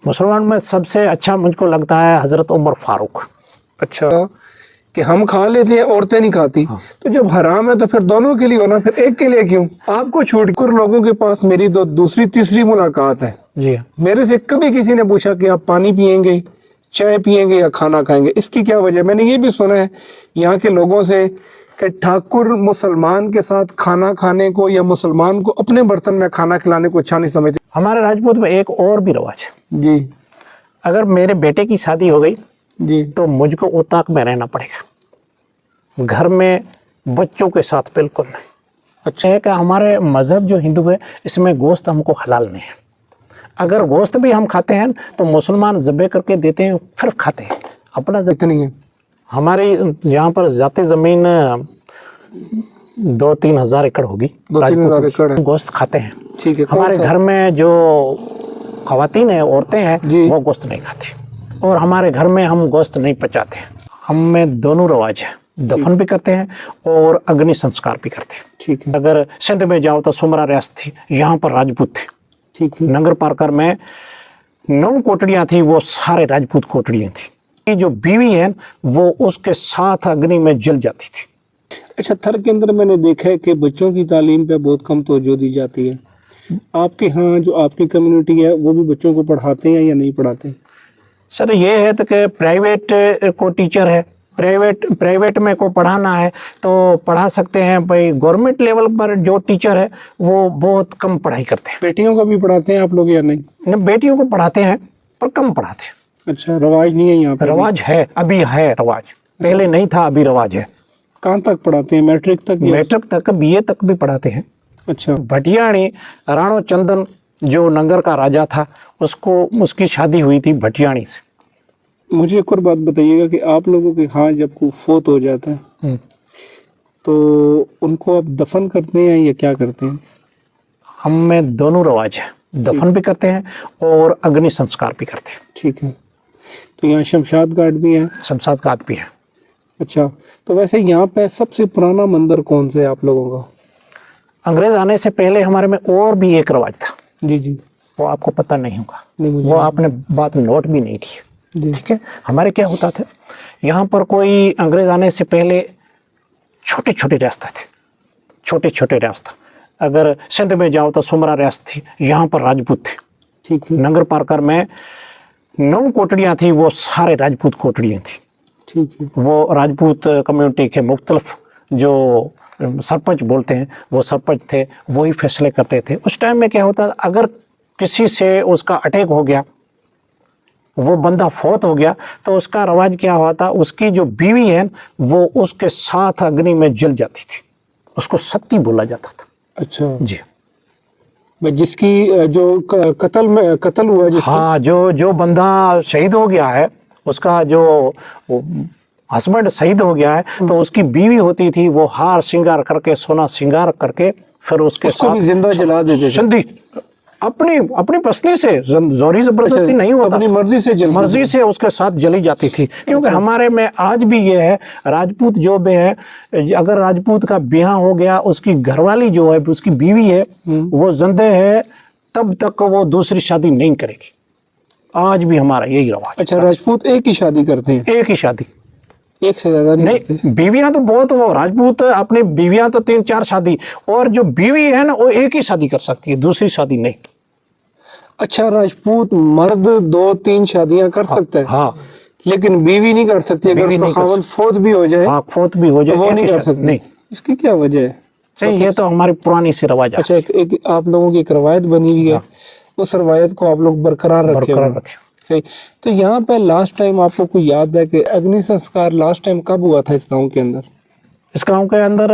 मुसलमान में सबसे अच्छा मुझको लगता है हजरत उमर फारूक। अच्छा, कि हम खा लेते हैं, औरतें नहीं खाती। हाँ। तो जब हराम है तो फिर दोनों के लिए होना, फिर एक के लिए क्यों? आपको छूट कर लोगों के पास मेरी दूसरी तीसरी मुलाकात है। जी मेरे से कभी किसी ने पूछा कि आप पानी पियेंगे, चाय पियेंगे या खाना खाएंगे, इसकी क्या वजह? मैंने ये भी सुना है यहाँ के लोगों से कि ठाकुर मुसलमान के साथ खाना खाने को या मुसलमान को अपने बर्तन में खाना खिलाने को अच्छा नहीं समझते। हमारे राजपूत में एक और भी रवाज है। जी अगर मेरे बेटे की शादी हो गई जी। तो मुझको उताक में रहना पड़ेगा, घर में बच्चों के साथ बिल्कुल नहीं। अच्छा है कि हमारे मज़हब जो हिंदू है इसमें गोश्त हमको हलाल नहीं है। अगर गोश्त भी हम खाते हैं तो मुसलमान ज़बह करके देते हैं फिर खाते हैं, अपना इतनी है। हमारे यहाँ पर जाती ज़मीन 2-3 हज़ार एकड़ होगी, 2-3 हज़ार एकड़ है। गोश्त खाते हैं। ठीक है। हमारे घर में जो ख़वातीन है, औरतें हैं, वो गोश्त नहीं खाती, और हमारे घर में हम गोश्त नहीं पचाते। हम में दोनों रवाज है, दफन भी करते हैं और अग्नि संस्कार भी करते हैं। ठीक है। अगर सिंध में जाओ तो सुमरा रियासत थी, यहाँ पर राजपूत थे। ठीक है। नंगर पारकर में 9 कोटड़ियाँ थी, वो सारे राजपूत कोटड़ियाँ थी। ये जो बीवी है वो उसके साथ अग्नि में जल जाती थी। अच्छा, थर के अंदर मैंने देखा है कि बच्चों की तालीम पे बहुत कम तवज्जो दी जाती है। आपके यहाँ जो आपकी कम्युनिटी है वो भी बच्चों को पढ़ाते हैं या नहीं पढ़ाते? सर ये है तो कि प्राइवेट को टीचर है, प्राइवेट में को पढ़ाना है तो पढ़ा सकते हैं भाई। गवर्नमेंट लेवल पर जो टीचर है वो बहुत कम पढ़ाई करते हैं। बेटियों का भी पढ़ाते हैं आप लोग या नहीं? बेटियों को पढ़ाते हैं पर कम पढ़ाते हैं। अच्छा, रवाज नहीं है यहाँ पे? रवाज है, अभी है रवाज, पहले नहीं था, अभी रवाज है। कहाँ तक पढ़ाते हैं? मैट्रिक तक? मैट्रिक तक, बीए तक भी पढ़ाते हैं। अच्छा। भटियाणी राणो चंदन जो नंगर का राजा था उसकी शादी हुई थी भटियाणी से। मुझे एक और बात बताइएगा कि आप लोगों के यहाँ जब कोई फोत हो जाता है तो उनको आप दफन करते हैं या क्या करते हैं? हम में दोनों रवाज है, दफन भी करते हैं और अग्नि संस्कार भी करते हैं। ठीक है। तो यहाँ शमशाद घाट भी है? शमशाद घाट भी है। अच्छा, तो वैसे यहाँ पे सबसे पुराना मंदिर कौन सा है आप लोगों का? अंग्रेज आने से पहले हमारे में और भी एक रवाज था। जी जी। वो आपको पता नहीं होगा, नहीं, वो आपने बात नोट भी नहीं की। ठीक है। हमारे क्या होता था, यहाँ पर कोई अंग्रेज आने से पहले छोटे छोटे रास्ते थे, छोटे छोटे रास्ता। अगर सिंध में जाओ तो सुमरा रियासत थी, यहाँ पर राजपूत थे। ठीक है। नंगर पारकर में 9 कोटड़ियाँ थी, वो सारे राजपूत कोटड़ियाँ थी। ठीक है। वो राजपूत कम्युनिटी के मुख्तलिफ जो सरपंच बोलते हैं वो सरपंच थे, वही फैसले करते थे। उस टाइम में क्या होता, अगर किसी से उसका अटैक हो गया, वो बंदा फौत हो गया, तो उसका रवाज क्या हुआ था, उसकी जो बीवी है वो उसके साथ अग्नि में जल जाती थी, उसको सती बोला जाता था। अच्छा जी। जिसकी जो कत्ल हुआ जिसका? हाँ, जो बंदा शहीद हो गया है, उसका जो हस्बैंड शहीद हो गया है, तो उसकी बीवी होती थी, वो हार श्रृंगार करके, सोना श्रृंगार करके फिर उसके साथ भी जिंदा जला देते थे। अपनी पसली से, जोरी जबरदस्ती नहीं होता, अपनी मर्जी से उसके साथ जली जाती थी। क्योंकि हमारे में आज भी ये है, राजपूत जो भी है, अगर राजपूत का ब्याह हो गया, उसकी घरवाली जो है, उसकी बीवी है, वो जिंदा है, तब तक वो दूसरी शादी नहीं करेगी। आज भी हमारा यही रवाज। अच्छा, राजपूत एक ही शादी करते हैं? एक ही शादी, एक से ज्यादा नहीं करते? बीवियां तो बहुत, वो राजपूत अपनी बीवियां तो 3-4 शादी, और जो बीवी है ना वो एक ही शादी कर सकती है, दूसरी शादी नहीं। अच्छा, राजपूत मर्द 2-3 शादियां कर सकता है? हाँ, लेकिन बीवी नहीं कर सकती। अगर उसका खावंद फौत भी हो जाए, फौत भी हो जाए, तो वो नहीं कर सकती? नहीं। इसकी क्या वजह है? सही, ये तो हमारी पुरानी सी रवाज है। अच्छा, एक आप लोगों की एक रवायत बनी हुई है, उस रवायत को आप लोग बरकरार रखे। सही। तो यहाँ पे लास्ट टाइम आपको कोई याद है कि अग्नि संस्कार लास्ट टाइम कब हुआ था इस गांव के अंदर? इस गांव के अंदर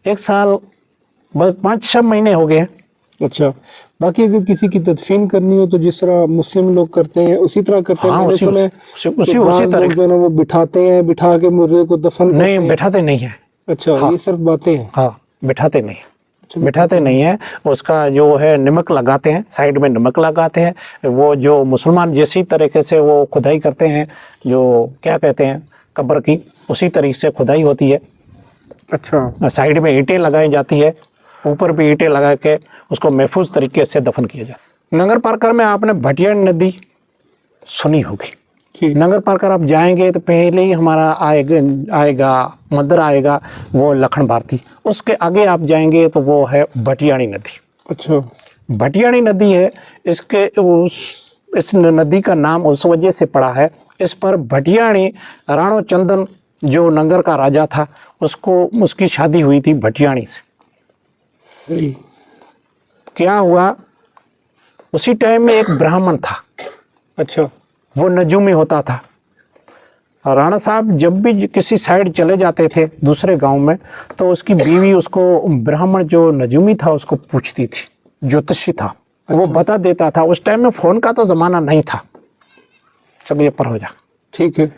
1 साल 5-6 महीने हो गए। अच्छा, बाकी अगर किसी की तदफीन करनी हो तो जिस तरह मुस्लिम लोग करते हैं उसी तरह करते हैं? हाँ, उसी तरह जो है ना वो बिठाते हैं, बिठा के मुर्दे को दफन करते नहीं, बिठाते नहीं है। अच्छा, ये सिर्फ बातें हैं? हाँ, बिठाते नहीं, बिठाते नहीं है। उसका जो है नमक लगाते हैं, साइड में नमक लगाते हैं। वो जो मुसलमान जैसी तरीके से वो खुदाई करते हैं, जो क्या कहते हैं कब्र की, उसी तरीके से खुदाई होती है। अच्छा, साइड में ईंटें लगाई जाती है, ऊपर भी ईंटें लगा के उसको महफूज तरीके से दफन किया जाता है। नंगर पारकर में आपने भटियाणी नदी सुनी होगी। जी। नंगर पारकर आप जाएंगे तो पहले ही हमारा आएगा मंदिर आएगा, वो लखन भारती। उसके आगे आप जाएंगे तो वो है भटियाणी नदी। अच्छा। भटियाणी नदी है, इस नदी का नाम उस वजह से पड़ा है, इस पर भटियाणी राणो चंदन जो नंगर का राजा था उसकी शादी हुई थी भटियाणी से। सही। क्या हुआ, उसी टाइम में एक ब्राह्मण था। अच्छा। वो नजूमी होता था। राणा साहब जब भी किसी साइड चले जाते थे दूसरे गांव में, तो उसकी बीवी उसको, ब्राह्मण जो नजूमी था उसको पूछती थी, ज्योतिषी था। वो बता देता था। उस टाइम में फोन का तो जमाना नहीं था। चलिए पर हो जा, ठीक है।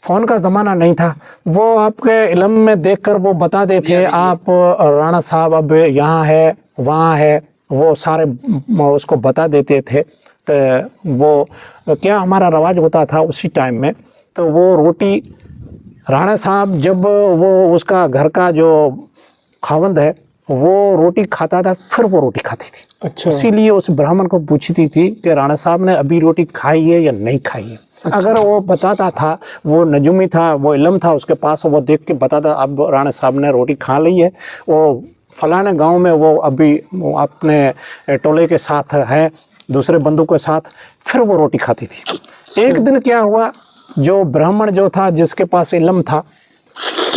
फोन का जमाना नहीं था। वो आपके इल्म में देखकर वो बता देते, आप राणा साहब अब यहाँ है वहाँ है, वो सारे उसको बता देते थे। तो वो क्या हमारा रवाज होता था उसी टाइम में, तो वो रोटी राणा साहब जब वो उसका घर का जो खावंद है वो रोटी खाता था, फिर वो रोटी खाती थी। अच्छा। इसीलिए उस ब्राह्मण को पूछती थी कि राणा साहब ने अभी रोटी खाई है या नहीं खाई है। अच्छा। अगर वो बताता था, वो नजूमी था, वो इल्म था उसके पास, वो देख के बताता अब राणा साहब ने रोटी खा ली है, वो फलाने गांव में वो अभी अपने टोले के साथ है, दूसरे बंधु के साथ, फिर वो रोटी खाती थी। एक दिन क्या हुआ, जो ब्राह्मण जो था जिसके पास इल्म था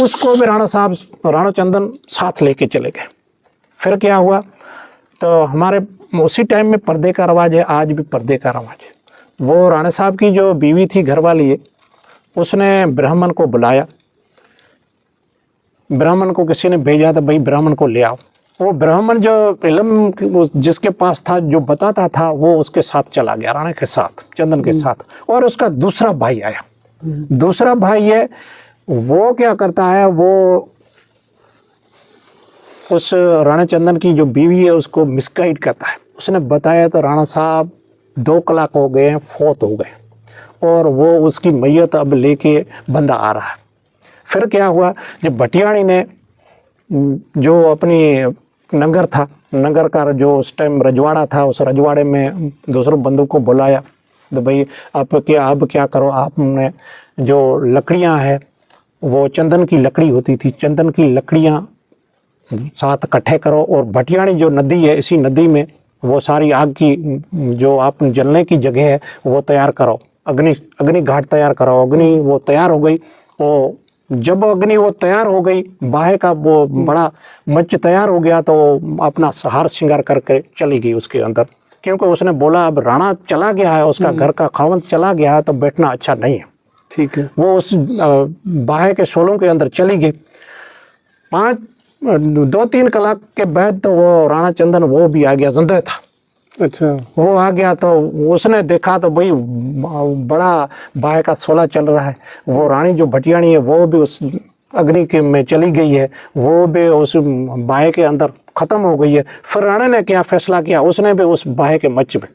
उसको भी राणा साहब राणो चंदन साथ लेके चले गए। फिर क्या हुआ, तो हमारे उसी टाइम में पर्दे का रवाज है, आज भी पर्दे का रवाज है। वो राणा साहब की जो बीवी थी घरवाली है, उसने ब्राह्मण को बुलाया। ब्राह्मण को किसी ने भेजा था, भाई ब्राह्मण को ले आओ। वो ब्राह्मण जो इल्म जिसके पास था, जो बताता था, वो उसके साथ चला गया, राणा के साथ, चंदन के साथ। और उसका दूसरा भाई आया। दूसरा भाई है, वो क्या करता है, वो उस राणा चंदन की जो बीवी है उसको मिसगाइड करता है। उसने बताया तो राणा साहब 2 कलाक हो गए हैं, फौत हो गए, और वो उसकी मैयत अब लेके बंदा आ रहा है। फिर क्या हुआ, जब भटियाणी ने जो अपनी नगर था, नगर का जो उस टाइम रजवाड़ा था, उस रजवाड़े में दूसरों बंदों को बुलाया, तो भाई अब क्या करो, आपने जो लकड़ियां हैं वो चंदन की लकड़ी होती थी, चंदन की लकड़ियां साथ इकट्ठे करो, और भटियाणी जो नदी है, इसी नदी में वो सारी आग की जो आप जलने की जगह है वो तैयार करो, अग्नि घाट तैयार करो। अग्नि वो तैयार हो गई। वो जब अग्नि वो तैयार हो गई, बाहे का वो बड़ा मंच तैयार हो गया, तो अपना हार श्रृंगार करके चली गई उसके अंदर, क्योंकि उसने बोला अब राणा चला गया है, उसका घर का खावंद चला गया है, तो बैठना अच्छा नहीं है। ठीक है। वो उस बाहे के शोलों के अंदर चली गई। 2-3 कलाक के बाद तो वो राणा चंदन वो भी आ गया, जिंदा था। अच्छा। वो आ गया तो उसने देखा तो भाई बड़ा बाहे का शोला चल रहा है। वो रानी जो भटियाणी है वो भी उस अग्नि के में चली गई है, वो भी उस बाहे के अंदर खत्म हो गई है। फिर राणा ने क्या फैसला किया, उसने भी उस बाहे के मच में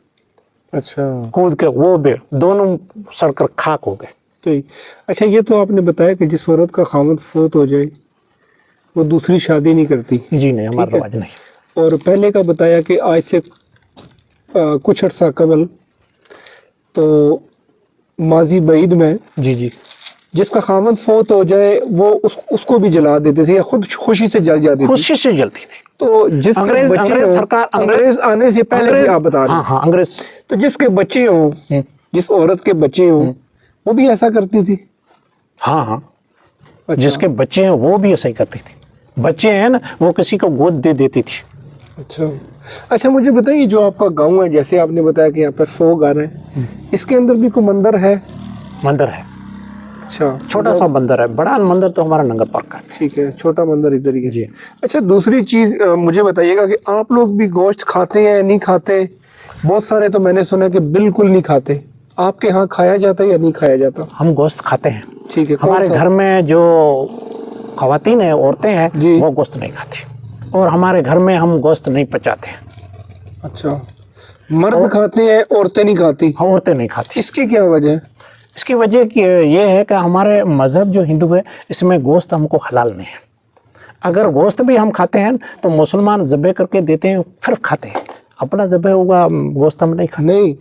अच्छा कूद के वो भी दोनों सड़कर खाक हो गए। तो अच्छा, ये तो आपने बताया कि जिस औरत का खामद फौत हो जाए वो दूसरी शादी नहीं करती। जी नहीं, हमारा रिवाज नहीं। और पहले का बताया कि आज से कुछ अर्सा कबल तो माजी बईद में जी जिसका खामद फौत हो जाए वो उसको भी जला देते थे या खुद खुशी से जल जाती थी। खुशी से जलती थी। तो जिस अंग्रेज सरकार, अंग्रेज आने से पहले भी आप बता रहे हैं। हाँ अंग्रेज। तो जिसके बच्चे हों, जिस औरत के बच्चे हों, वो भी ऐसा करती थी। हाँ अच्छा। जिसके बच्चे हैं वो भी ऐसा ही करती थी। बच्चे हैं ना, वो किसी को गोद दे देती थी। अच्छा, मुझे बताइए जो आपका गांव है, जैसे आपने बताया कि यहाँ पे 100 घर हैं, इसके अंदर भी कोई मंदिर है? मंदिर है। अच्छा, छोटा सा मंदिर है, बड़ा मंदिर तो हमारा नंगर पार्क का। ठीक है, छोटा मंदिर इधर ही है जी। अच्छा, दूसरी चीज मुझे बताइएगा कि आप लोग भी गोश्त खाते हैं या नहीं खाते? बहुत सारे तो मैंने सुना कि बिल्कुल नहीं खाते। आपके यहाँ खाया जाता है या नहीं खाया जाता? हम गोश्त खाते हैं। ठीक है। हमारे घर में जो खवातीन है, औरतें हैं, वो गोश्त नहीं खाती, और हमारे घर में हम गोश्त नहीं पचाते। अच्छा, मर्द खाते हैं, औरतें नहीं खाती? हाँ, औरतें नहीं खाती। इसकी क्या वजह है? इसकी वजह ये है कि हमारे मज़हब जो हिंदू है, इसमें गोश्त हमको हलाल नहीं है। अगर गोश्त भी हम खाते हैं तो मुसलमान ज़बह करके देते हैं, फिर खाते हैं। अपना ज़बह हुआ गोश्त हम नहीं खाते। नहीं,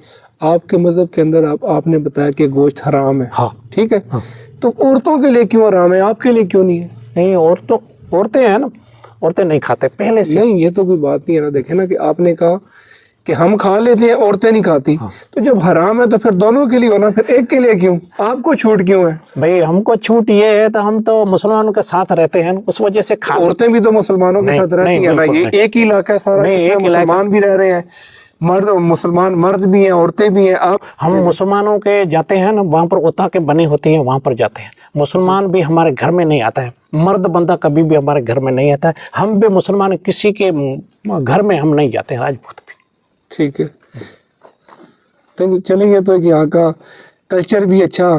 आपके मजहब के अंदर आपने बताया कि गोश्त हराम है। हाँ ठीक है। हाँ। तो औरतों के लिए क्यों हराम है, आपके लिए क्यों नहीं है? नहीं, औरतें हैं ना, औरतें नहीं खाते पहले से। नहीं, ये तो कोई बात नहीं है ना। देखे ना कि आपने कहा कि हम खा लेते हैं, औरतें नहीं खाती। हाँ। तो जब हराम है तो फिर दोनों के लिए होना, फिर एक के लिए क्यों? आपको छूट क्यों है? भाई हमको छूट ये है तो हम तो मुसलमानों के साथ रहते हैं, उस वजह से खा। औरतें भी तो मुसलमानों के नहीं, साथ रहती नहीं, है ना। बिल्कुल ये नहीं। एक ही इलाका है सारा, नहीं, इसमें एक मुसलमान भी रह रहे हैं, मर्द मुसलमान मर्द भी हैं, औरतें भी हैं। आप हम मुसलमानों के जाते हैं ना, वहाँ पर ओता के बनी होती हैं, वहाँ पर जाते हैं। मुसलमान भी हमारे घर में नहीं आता है, मर्द बंदा कभी भी हमारे घर में नहीं आता है। हम भी मुसलमान किसी के घर में हम नहीं जाते हैं, राजपूत भी। ठीक है, तो चलेंगे। तो यहाँ का कल्चर भी अच्छा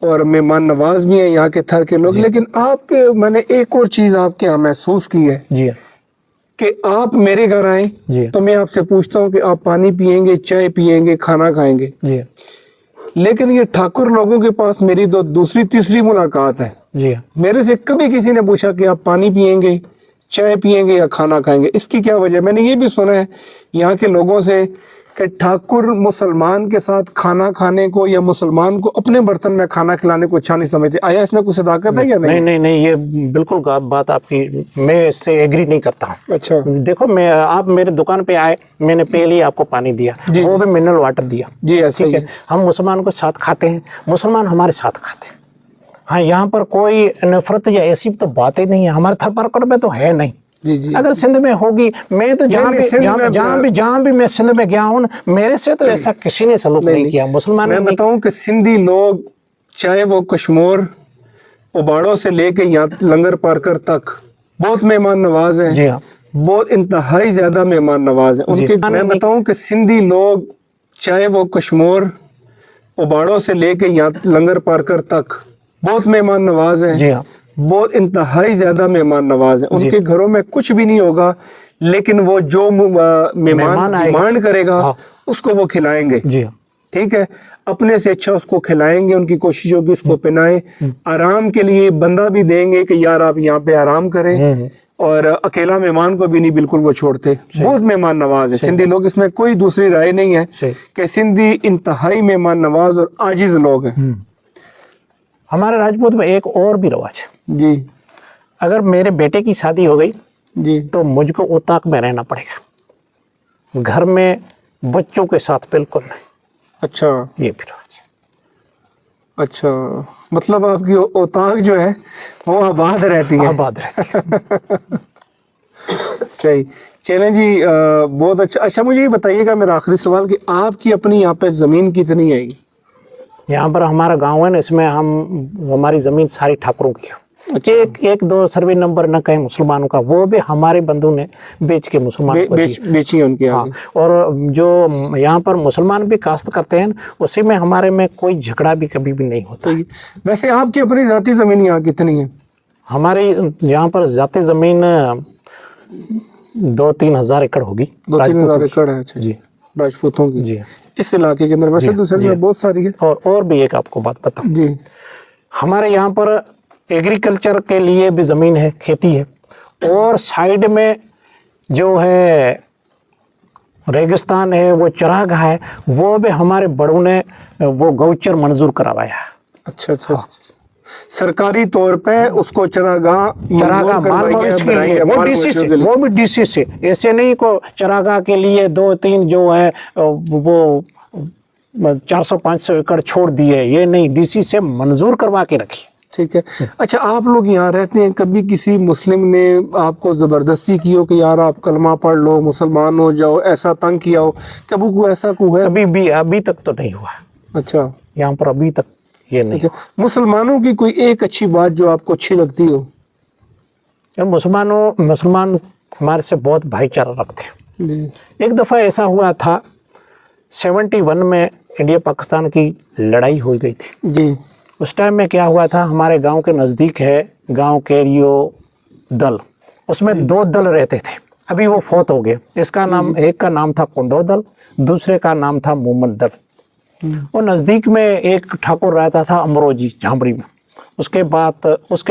और मेहमान नवाज भी है यहाँ के थर के लोग। लेकिन आपके, मैंने एक और चीज आपके यहाँ महसूस की है जी कि आप मेरे घर आए जी तो मैं आपसे पूछता हूँ कि आप पानी पियेंगे, चाय पियेंगे, खाना खाएंगे। जी लेकिन ये ठाकुर लोगों के पास मेरी दूसरी तीसरी मुलाकात है। जी। मेरे से कभी किसी ने पूछा कि आप पानी पियेंगे, चाय पियेंगे या खाना खाएंगे। इसकी क्या वजह? मैंने ये भी सुना है यहाँ के लोगों से कि ठाकुर मुसलमान के साथ खाना खाने को या मुसलमान को अपने बर्तन में खाना खिलाने को अच्छा नहीं समझते। आया इसमें कुछ सदाकत है या नहीं? नहीं नहीं नहीं, ये बिल्कुल बात आपकी, मैं इससे एग्री नहीं करता हूँ। अच्छा। देखो, आप मेरे दुकान पे आए, मैंने पहले ही आपको पानी दिया, वो भी मिनरल वाटर दिया। जी, ऐसा ही ठीक है। हम मुसलमान को साथ खाते हैं, मुसलमान हमारे साथ खाते हैं। हाँ, यहाँ पर कोई नफरत या ऐसी तो बात ही नहीं है, हमारे थरपरकर में तो है नहीं। जी जी। अगर सिंध में होगी, मैं तो जहाँ भी मैं सिंध में गया हूँ, मेरे से तो ऐसा किसी ने सलूक नहीं किया। मुसलमान मैं बताऊं कि सिंधी लोग, चाहे वो कश्मीर उबाड़ों से लेके यहाँ लंगर पारकर तक, बहुत मेहमान नवाज हैं। जी हाँ, बहुत इंतहाई ज्यादा मेहमान नवाज हैं उनके। मैं बताऊं कि सिंधी लोग, चाहे वो कश्मीर उबाड़ों से लेके यहाँ लंगर पारकर तक, बहुत मेहमान नवाज हैं। जी हाँ, बहुत इंतहाई ज्यादा मेहमान नवाज हैं। उनके घरों में कुछ भी नहीं होगा, लेकिन वो जो मेहमान डिमांड करेगा, हाँ, उसको वो खिलाएंगे। जी हाँ, ठीक है। अपने से अच्छा उसको खिलाएंगे, उनकी कोशिश होगी उसको पिलाएं। आराम के लिए बंदा भी देंगे कि यार आप यहाँ पे आराम करें। और अकेला मेहमान को भी नहीं बिल्कुल वो छोड़ते। बहुत मेहमान नवाज है सिंधी लोग, इसमें कोई दूसरी राय नहीं है कि सिंधी इंतहाई मेहमान नवाज और आजिज लोग हैं। हमारे राजपूत में एक और भी रवाज है जी। अगर मेरे बेटे की शादी हो गई जी। तो मुझको उताक में रहना पड़ेगा, घर में बच्चों के साथ बिल्कुल नहीं। अच्छा, ये भी रवाज है। अच्छा, मतलब आपकी औताक जो है वो आबाद रहती है। आबाद रहती है। सही। चलें जी, बहुत अच्छा। अच्छा, मुझे ये बताइएगा, मेरा आखिरी सवाल, कि आपकी अपनी यहाँ पे जमीन कितनी है? यहाँ पर हमारा गांव है ना, इसमें हमारी जमीन सारी ठाकुरों की है। अच्छा। एक दो सर्वे नंबर न कहें मुसलमानों का, वो भी हमारे बंधु ने बेच के मुसलमान को दी। बेची है उनकी। हाँ, और जो यहाँ पर मुसलमान भी काश्त करते हैं, उसी में हमारे में कोई झगड़ा भी कभी भी नहीं होता। वैसे आपकी अपनी जाती जमीन यहाँ कितनी है? हमारे यहाँ पर जाती जमीन 2-3 हजार एकड़ होगी। 2-3 हजार एकड़ है। अच्छा जी, राजपूतों की। जी इस इलाके के अंदर। वैसे दूसरे में बहुत सारी है। और भी एक आपको बात बताऊं जी। हमारे यहाँ पर एग्रीकल्चर के लिए भी ज़मीन है, खेती है, और साइड में जो है रेगिस्तान है, वो चरागाह है, वो भी हमारे बड़ों ने वो गौचर मंजूर करवाया है। अच्छा अच्छा। सरकारी तौर पे उसको चरागाह माल मवेशी के लिए, वो डीसी से, वो भी डीसी से। ऐसे नहीं को चरागाह के लिए 2-3 जो है वो 400-500 एकड़ छोड़ दिए, ये नहीं, डीसी से मंजूर करवा के रखी। ठीक है। अच्छा, आप लोग यहाँ रहते हैं, कभी किसी मुस्लिम ने आपको जबरदस्ती की हो कि यार आप कलमा पढ़ लो, मुसलमान हो जाओ, ऐसा तंग किया हो? कभी कोई ऐसा कोई है? अभी तक तो नहीं हुआ। अच्छा, यहाँ पर अभी तक ये नहीं। अच्छा, मुसलमानों की कोई एक अच्छी बात जो आपको अच्छी लगती हो? मुसलमान हमारे से बहुत भाईचारा रखते हैं। जी। एक दफ़ा ऐसा हुआ था, 71 में इंडिया पाकिस्तान की लड़ाई हो गई थी। जी। उस टाइम में क्या हुआ था, हमारे गांव के नज़दीक है गांव केरियो दल, उसमें 2 दल रहते थे। अभी वो फौत हो गए। इसका नाम, एक का नाम था कुंडो दल, दूसरे का नाम था मोहम्मद दल। और नज़दीक में एक ठाकुर रहता था अमरोजी झांबड़ी में। उसके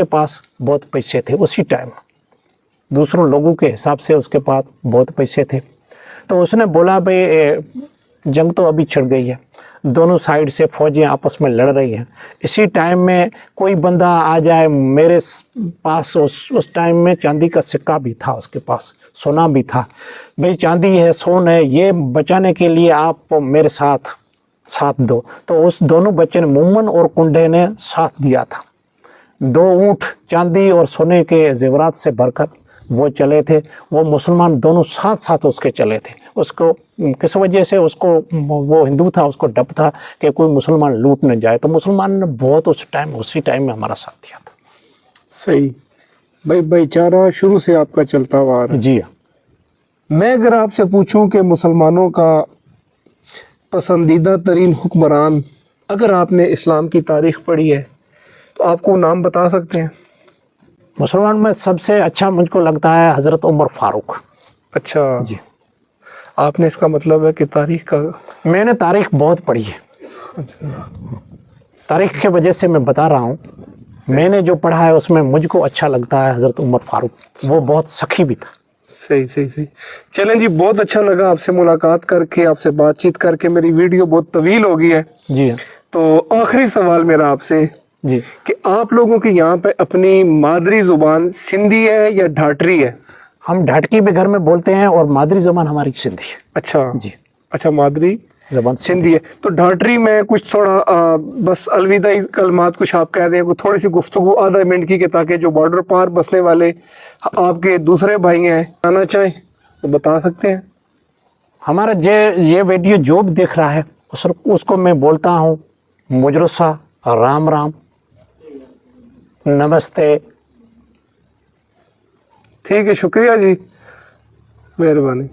पास बहुत पैसे थे उसी टाइम, दूसरों लोगों के हिसाब से उसके पास बहुत पैसे थे। तो उसने बोला भाई जंग तो अभी छिड़ गई है, दोनों साइड से फौजें आपस में लड़ रही हैं, इसी टाइम में कोई बंदा आ जाए मेरे पास, उस टाइम में चांदी का सिक्का भी था उसके पास, सोना भी था, भाई चांदी है सोन है, ये बचाने के लिए आप मेरे साथ दो। तो उस दोनों बच्चे ने, मोमन और कुंडे ने साथ दिया था। 2 ऊँट चांदी और सोने के जेवरात से भरकर वो चले थे। वो मुसलमान दोनों साथ साथ उसके चले थे। उसको किस वजह से, उसको, वो हिंदू था, उसको डर था कि कोई मुसलमान लूट न जाए, तो मुसलमान ने बहुत उसी टाइम में हमारा साथ दिया था। सही भाई, भाईचारा शुरू से आपका चलता हुआ आ रहा है। जी हाँ। मैं अगर आपसे पूछूं कि मुसलमानों का पसंदीदा तरीन हुक्मरान, अगर आपने इस्लाम की तारीख पढ़ी है तो आपको नाम बता सकते हैं? मुसलमान में सबसे अच्छा मुझको लगता है हज़रत उमर फारूक। अच्छा जी। आपने, इसका मतलब है कि तारीख का, मैंने तारीख बहुत पढ़ी है, तारीख की वजह से मैं बता रहा हूँ। मैंने जो पढ़ा है उसमें मुझको अच्छा लगता है हज़रत उमर फारूक, वो बहुत सखी भी था। सही सही सही। चलें जी, बहुत अच्छा लगा आपसे मुलाकात करके, आपसे बातचीत करके। मेरी वीडियो बहुत तवील हो गई है। जी हाँ। तो आखिरी सवाल मेरा आपसे जी। कि आप लोगों के यहाँ पे अपनी मादरी जुबान सिंधी है या ढाटरी है? हम ढाटकी भी घर में बोलते हैं और मादरी ज़बान हमारी सिंधी है। अच्छा जी। अच्छा, मादरी ज़बान सिंधी है। तो ढाटरी में कुछ थोड़ा बस अलविदाई कलमात कुछ आप कह दें, थोड़ी सी गुफ्तगू आधा मिनट की, कि ताकि जो बॉर्डर पार बसने वाले आपके दूसरे भाई हैं आना चाहें तो बता सकते हैं। हमारा ये वीडियो जो भी देख रहा है उसको मैं बोलता हूँ मुजरुसा, राम राम, नमस्ते। ठीक है, शुक्रिया जी, मेहरबानी।